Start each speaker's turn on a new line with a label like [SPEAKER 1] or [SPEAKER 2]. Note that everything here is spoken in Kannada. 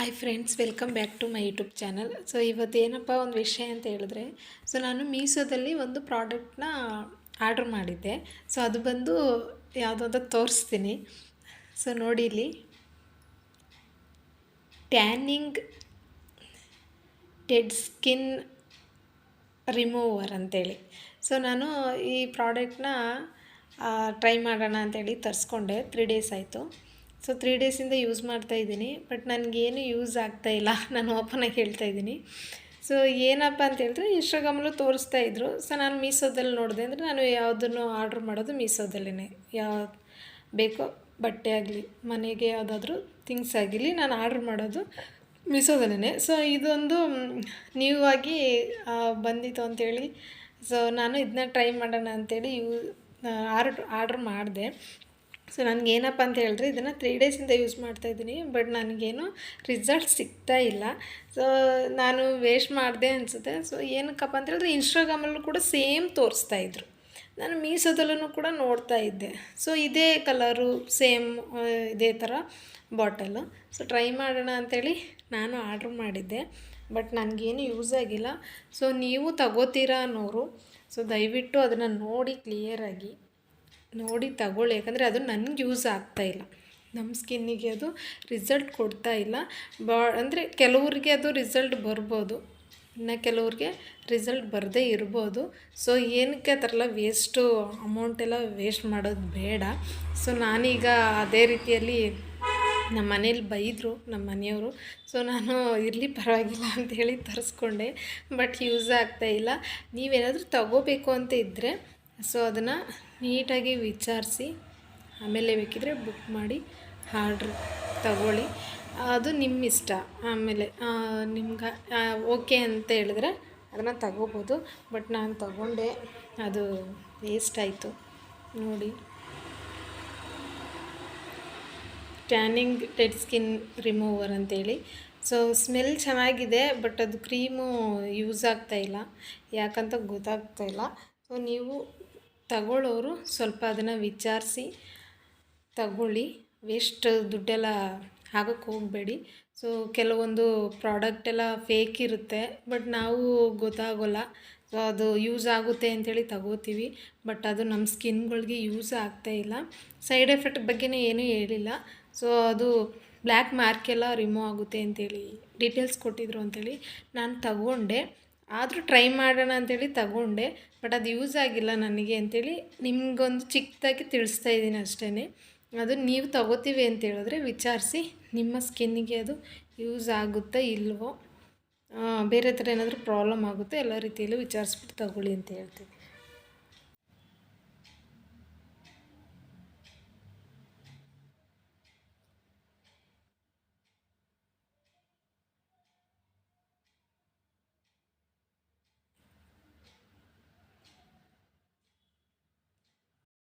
[SPEAKER 1] Hi friends, welcome back to my YouTube channel. So ಇವತ್ತು ಏನಪ್ಪ ಒಂದು ವಿಷಯ ಅಂತ ಹೇಳಿದ್ರೆ, ಸೊ ನಾನು ಮೀಶೋದಲ್ಲಿ ಒಂದು ಪ್ರಾಡಕ್ಟ್ನ ಆರ್ಡ್ರ್ ಮಾಡಿದ್ದೆ. ಸೊ ಅದು ಬಂದು ಯಾವುದೋ ಅಂತ ತೋರಿಸ್ತೀನಿ. ಸೊ ನೋಡಿ ಇಲ್ಲಿ ಟ್ಯಾನಿಂಗ್ ಡೆಡ್ ಸ್ಕಿನ್ ರಿಮೂವರ್ ಅಂತೇಳಿ. ಸೊ ನಾನು ಈ ಪ್ರಾಡಕ್ಟ್ನ ಟ್ರೈ ಮಾಡೋಣ ಅಂತೇಳಿ ತರಿಸ್ಕೊಂಡೆ. 3 ಡೇಸ್ ಆಯಿತು. ಸೊ 3 ಡೇಸಿಂದ ಯೂಸ್ ಮಾಡ್ತಾಯಿದ್ದೀನಿ, ಬಟ್ ನನಗೇನು ಯೂಸ್ ಆಗ್ತಾಯಿಲ್ಲ. ನಾನು ಓಪನಾಗಿ ಹೇಳ್ತಾಯಿದ್ದೀನಿ. ಸೊ ಏನಪ್ಪ ಅಂತ ಹೇಳಿದ್ರೆ, ಇನ್ಸ್ಟಾಗ್ರಾಮಲ್ಲೂ ತೋರಿಸ್ತಾಯಿದ್ರು. ಸೊ ನಾನು ಮೀಶೋದಲ್ಲಿ ನೋಡಿದೆ. ಅಂದರೆ ನಾನು ಯಾವುದನ್ನು ಆರ್ಡ್ರ್ ಮಾಡೋದು ಮೀಶೋದಲ್ಲೇ. ಯಾವ್ದು ಬೇಕೋ ಬಟ್ಟೆ ಆಗಲಿ, ಮನೆಗೆ ಯಾವುದಾದ್ರೂ ಥಿಂಗ್ಸ್ ಆಗಿರಲಿ, ನಾನು ಆರ್ಡ್ರ್ ಮಾಡೋದು ಮೀಶೋದಲ್ಲೇ. ಸೊ ಇದೊಂದು ನ್ಯೂ ಆಗಿ ಬಂದಿತ್ತು ಅಂಥೇಳಿ, ಸೊ ನಾನು ಇದನ್ನ ಟ್ರೈ ಮಾಡೋಣ ಅಂಥೇಳಿ ಆರ್ಡ್ರ್ ಮಾಡಿದೆ. ಸೊ ನನಗೇನಪ್ಪ ಅಂತ ಹೇಳಿದ್ರೆ, ಇದನ್ನು 3 ಡೇಸಿಂದ ಯೂಸ್ ಮಾಡ್ತಾಯಿದ್ದೀನಿ, ಬಟ್ ನನಗೇನು ರಿಸಲ್ಟ್ ಸಿಗ್ತಾ ಇಲ್ಲ. ಸೊ ನಾನು ವೇಸ್ಟ್ ಮಾಡಿದೆ ಅನಿಸುತ್ತೆ. ಸೊ ಏನಕ್ಕಪ್ಪ ಅಂತ ಹೇಳಿದ್ರೆ, ಇನ್ಸ್ಟಾಗ್ರಾಮಲ್ಲೂ ಕೂಡ ಸೇಮ್ ತೋರಿಸ್ತಾಯಿದ್ರು. ನಾನು ಮೀಶೋದಲ್ಲೂ ಕೂಡ ನೋಡ್ತಾ ಇದ್ದೆ. ಸೊ ಇದೇ ಕಲರು ಸೇಮ್ ಇದೇ ಥರ ಬಾಟಲು. ಸೊ ಟ್ರೈ ಮಾಡೋಣ ಅಂಥೇಳಿ ನಾನು ಆರ್ಡ್ರ್ ಮಾಡಿದ್ದೆ, ಬಟ್ ನನಗೇನು ಯೂಸ್ ಆಗಿಲ್ಲ. ಸೊ ನೀವು ತಗೋತೀರಾ ಅನ್ನೋರು, ಸೊ ದಯವಿಟ್ಟು ಅದನ್ನು ನೋಡಿ ಕ್ಲಿಯರಾಗಿ ನೋಡಿ ತಗೊಳ್ಳಿ. ಯಾಕಂದರೆ ಅದು ನನಗೆ ಯೂಸ್ ಆಗ್ತಾಯಿಲ್ಲ. ನಮ್ಮ ಸ್ಕಿನ್ನಿಗೆ ಅದು ರಿಸಲ್ಟ್ ಕೊಡ್ತಾ ಇಲ್ಲ. ಅಂದರೆ ಕೆಲವ್ರಿಗೆ ಅದು ರಿಸಲ್ಟ್ ಬರ್ಬೋದು, ಇನ್ನು ಕೆಲವ್ರಿಗೆ ರಿಸಲ್ಟ್ ಬರದೇ ಇರ್ಬೋದು. ಸೊ ಏನಕ್ಕೆ ಆ ಥರ ಎಲ್ಲ ವೇಸ್ಟು ಅಮೌಂಟೆಲ್ಲ ವೇಸ್ಟ್ ಮಾಡೋದು ಬೇಡ. ಸೊ ನಾನೀಗ ಅದೇ ರೀತಿಯಲ್ಲಿ ನಮ್ಮ ಮನೇಲಿ ಬೈದರು ನಮ್ಮ ಮನೆಯವರು. ಸೊ ನಾನು ಇರಲಿ ಪರವಾಗಿಲ್ಲ ಅಂಥೇಳಿ ತರಿಸ್ಕೊಂಡೆ, ಬಟ್ ಯೂಸ್ ಆಗ್ತಾಯಿಲ್ಲ. ನೀವೇನಾದರೂ ತಗೋಬೇಕು ಅಂತ ಇದ್ದರೆ ಸೊ ಅದನ್ನು ನೀಟಾಗಿ ವಿಚಾರಿಸಿ ಆಮೇಲೆ ಬೇಕಿದ್ರೆ ಬುಕ್ ಮಾಡಿ ಆರ್ಡ್ರ್ ತಗೊಳ್ಳಿ. ಅದು ನಿಮ್ಮ ಇಷ್ಟ. ಆಮೇಲೆ ನಿಮ್ಗೆ ಓಕೆ ಅಂತ ಹೇಳಿದ್ರೆ ಅದನ್ನು ತಗೋಬೋದು. ಬಟ್ ನಾನು ತಗೊಂಡೆ, ಅದು ವೇಸ್ಟ್ ಆಯಿತು. ನೋಡಿ, ಟ್ಯಾನಿಂಗ್ ಡೆಡ್ ಸ್ಕಿನ್ ರಿಮೂವರ್ ಅಂತೇಳಿ. ಸೊ ಸ್ಮೆಲ್ ಚೆನ್ನಾಗಿದೆ, ಬಟ್ ಅದು ಕ್ರೀಮು ಯೂಸ್ ಆಗ್ತಾಯಿಲ್ಲ. ಯಾಕಂತ ಗೊತ್ತಾಗ್ತಾಯಿಲ್ಲ. ಸೊ ನೀವು ತಗೊಳ್ಳೋರು ಸ್ವಲ್ಪ ಅದನ್ನು ವಿಚಾರಿಸಿ ತಗೊಳ್ಳಿ. ವೇಸ್ಟ್ ದುಡ್ಡೆಲ್ಲ ಹಾಕೋಕ್ಕೆ ಹೋಗಬೇಡಿ. ಸೊ ಕೆಲವೊಂದು ಪ್ರಾಡಕ್ಟೆಲ್ಲ ಫೇಕ್ ಇರುತ್ತೆ, ಬಟ್ ನಾವು ಗೊತ್ತಾಗೋಲ್ಲ. ಸೊ ಅದು ಯೂಸ್ ಆಗುತ್ತೆ ಅಂಥೇಳಿ ತಗೋತೀವಿ, ಬಟ್ ಅದು ನಮ್ಮ ಸ್ಕಿನ್ಗಳಿಗೆ ಯೂಸ್ ಆಗ್ತಾಯಿಲ್ಲ. ಸೈಡ್ ಎಫೆಕ್ಟ್ ಬಗ್ಗೆನೇ ಏನೂ ಹೇಳಿಲ್ಲ. ಸೊ ಅದು ಬ್ಲ್ಯಾಕ್ ಮಾರ್ಕೆಲ್ಲ ರಿಮೂವ್ ಆಗುತ್ತೆ ಅಂಥೇಳಿ ಡೀಟೇಲ್ಸ್ ಕೊಟ್ಟಿದ್ರು ಅಂಥೇಳಿ ನಾನು ತಗೊಂಡೆ. ಆದರೂ ಟ್ರೈ ಮಾಡೋಣ ಅಂಥೇಳಿ ತಗೊಂಡೆ, ಬಟ್ ಅದು ಯೂಸ್ ಆಗಿಲ್ಲ ನನಗೆ ಅಂಥೇಳಿ ನಿಮಗೊಂದು ಚಿಕ್ಕದಾಗಿ ತಿಳಿಸ್ತಾ ಇದ್ದೀನಿ ಅಷ್ಟೇ. ಅದು ನೀವು ತಗೋತೀವಿ ಅಂತ ಹೇಳಿದ್ರೆ ವಿಚಾರಿಸಿ, ನಿಮ್ಮ ಸ್ಕಿನ್ನಿಗೆ ಅದು ಯೂಸ್ ಆಗುತ್ತಾ ಇಲ್ವೋ, ಬೇರೆ ಥರ ಏನಾದರೂ ಪ್ರಾಬ್ಲಮ್ ಆಗುತ್ತೆ, ಎಲ್ಲ ರೀತಿಯಲ್ಲೂ ವಿಚಾರಿಸ್ಬಿಟ್ಟು ತಗೊಳ್ಳಿ ಅಂತ ಹೇಳ್ತೀವಿ.